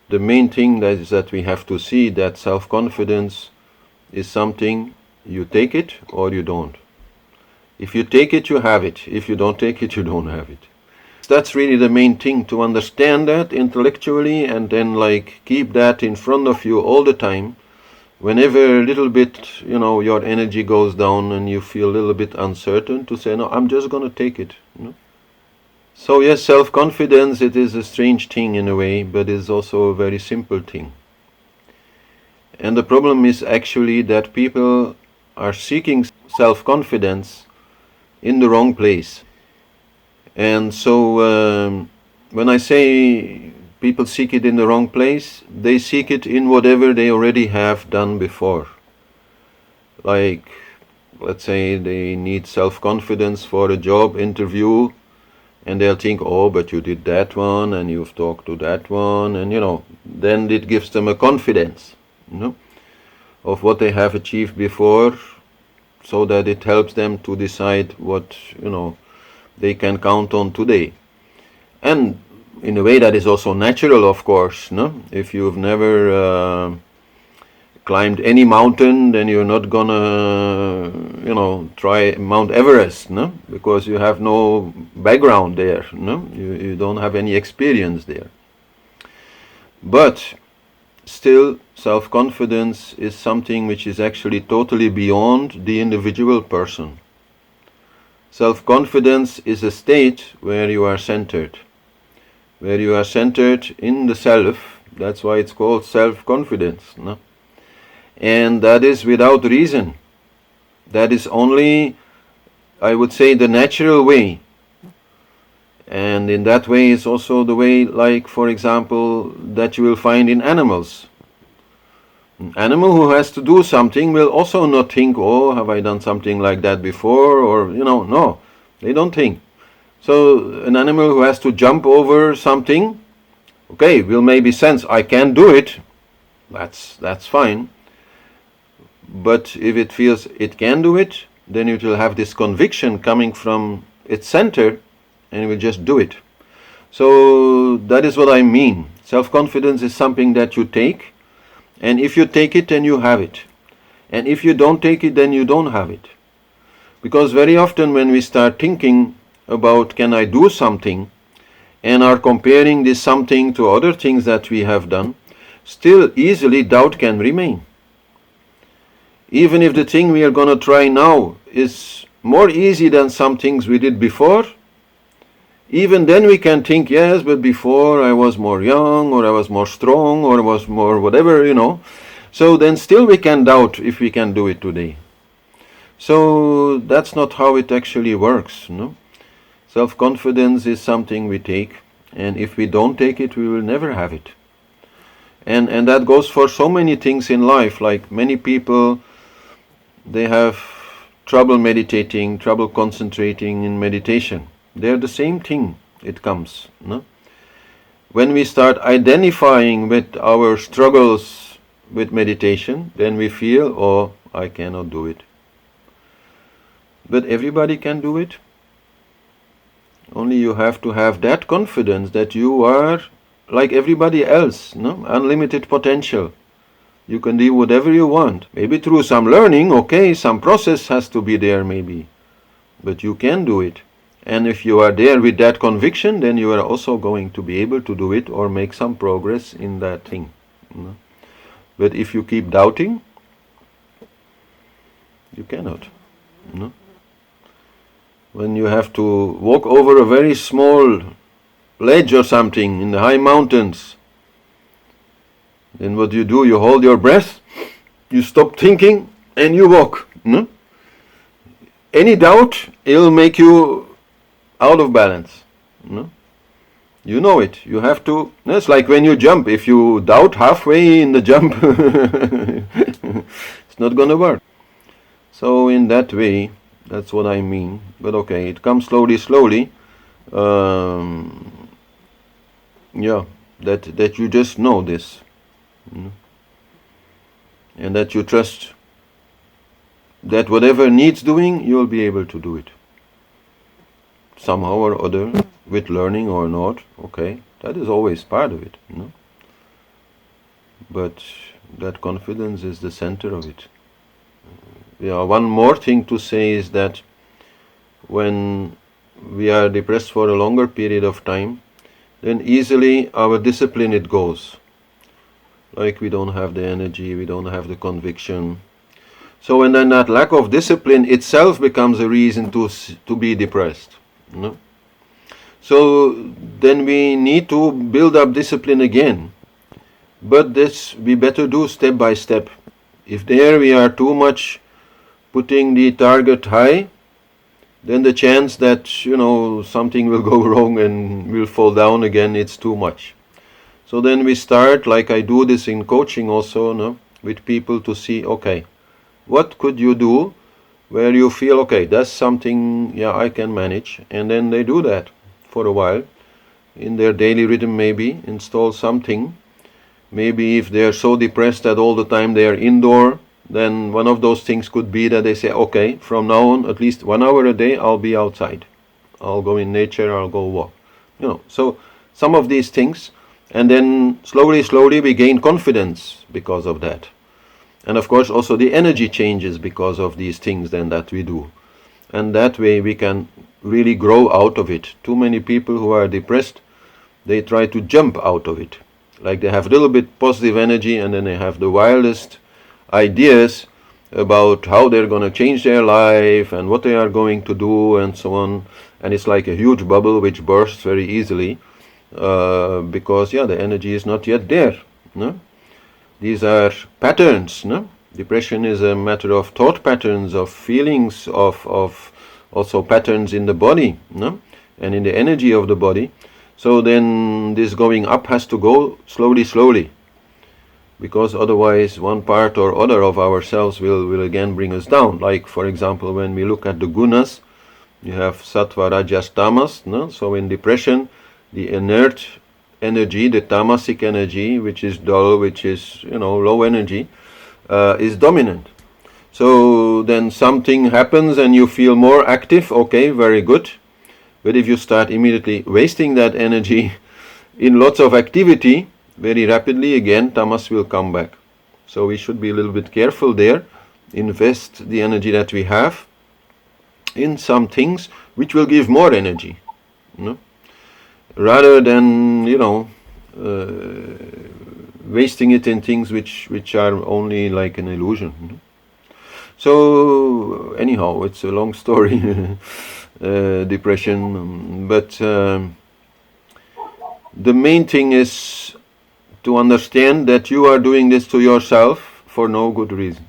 the main thing that is that we have to see that self-confidence is something you take it or you don't. If you take it, you have it. If you don't take it, you don't have it. That's really the main thing, to understand that intellectually and then like keep that in front of you all the time. Whenever a little bit, your energy goes down and you feel a little bit uncertain, to say, no, I'm just going to take it. So yes, self-confidence, it is a strange thing in a way, but it's also a very simple thing. And the problem is actually that people are seeking self-confidence in the wrong place. And so when I say people seek it in the wrong place, they seek it in whatever they already have done before. Like, let's say they need self-confidence for a job interview, and they'll think, oh, but you did that one, and you've talked to that one, and then it gives them a confidence, of what they have achieved before, so that it helps them to decide what, they can count on today. And in a way that is also natural, of course, no? If you've never climbed any mountain, then you're not gonna, try Mount Everest, no? Because you have no background there, no? You don't have any experience there. But still, self-confidence is something which is actually totally beyond the individual person. Self-confidence is a state where you are centered. Where you are centered in the self. That's why it's called self-confidence, no? And that is without reason. That is only, I would say, the natural way. And in that way is also the way, like, for example, that you will find in animals. An animal who has to do something will also not think, oh, have I done something like that before? Or, no, they don't think. So an animal who has to jump over something, okay, will maybe sense, I can do it. That's fine. But if it feels it can do it, then it will have this conviction coming from its center, and it will just do it. So that is what I mean. Self-confidence is something that you take, and if you take it, then you have it. And if you don't take it, then you don't have it. Because very often when we start thinking about can I do something, and are comparing this something to other things that we have done, still easily doubt can remain. Even if the thing we are going to try now is more easy than some things we did before, even then we can think, yes, but before I was more young, or I was more strong, or I was more whatever, So then still we can doubt if we can do it today. So that's not how it actually works, no? Self-confidence is something we take, and if we don't take it, we will never have it. And that goes for so many things in life, like many people, they have trouble meditating, trouble concentrating in meditation. They're the same thing, it comes, no? When we start identifying with our struggles with meditation, then we feel, oh, I cannot do it. But everybody can do it. Only you have to have that confidence that you are like everybody else, no? Unlimited potential. You can do whatever you want. Maybe through some learning, okay, some process has to be there maybe. But you can do it. And if you are there with that conviction, then you are also going to be able to do it or make some progress in that thing. But if you keep doubting, you cannot. When you have to walk over a very small ledge or something in the high mountains, then what do? You hold your breath, you stop thinking, and you walk. Any doubt, it'll make you out of balance. You know it. You have to. It's like when you jump. If you doubt halfway in the jump, it's not going to work. So in that way, that's what I mean. But okay, it comes slowly. That you just know this. And that you trust that whatever needs doing, you'll be able to do it. Somehow or other, with learning or not, okay, that is always part of it. but that confidence is the center of it. Yeah, one more thing to say is that when we are depressed for a longer period of time, then easily our discipline it goes. Like we don't have the energy, we don't have the conviction. So and then that lack of discipline itself becomes a reason to be depressed. No? So then we need to build up discipline again. But this we better do step by step. If there we are too much putting the target high, then the chance that, something will go wrong and will fall down again, it's too much. So then we start, like I do this in coaching also, no, with people to see, okay, what could you do where you feel, okay, that's something, I can manage. And then they do that for a while. In their daily rhythm maybe, install something. Maybe if they are so depressed that all the time they are indoor, then one of those things could be that they say, okay, from now on, at least 1 hour a day, I'll be outside. I'll go in nature, I'll go walk. So some of these things, and then slowly we gain confidence because of that. And of course also the energy changes because of these things then that we do. And that way we can really grow out of it. Too many people who are depressed, they try to jump out of it. Like they have a little bit positive energy and then they have the wildest ideas about how they're going to change their life and what they are going to do and so on. And it's like a huge bubble which bursts very easily because the energy is not yet there. No? These are patterns. No? Depression is a matter of thought patterns, of feelings, of also patterns in the body, no? And in the energy of the body. So then this going up has to go slowly, because otherwise one part or other of ourselves will again bring us down. Like for example, when we look at the gunas, you have sattva, rajas, tamas. No? So in depression, the inert energy, the tamasic energy, which is dull, which is low energy, is dominant. So then something happens and you feel more active. Okay, very good. But if you start immediately wasting that energy in lots of activity, very rapidly again tamas will come back. So we should be a little bit careful there. Invest the energy that we have in some things which will give more energy, rather than wasting it in things which are only like an illusion. So anyhow, it's a long story. Depression, but the main thing is to understand that you are doing this to yourself for no good reason.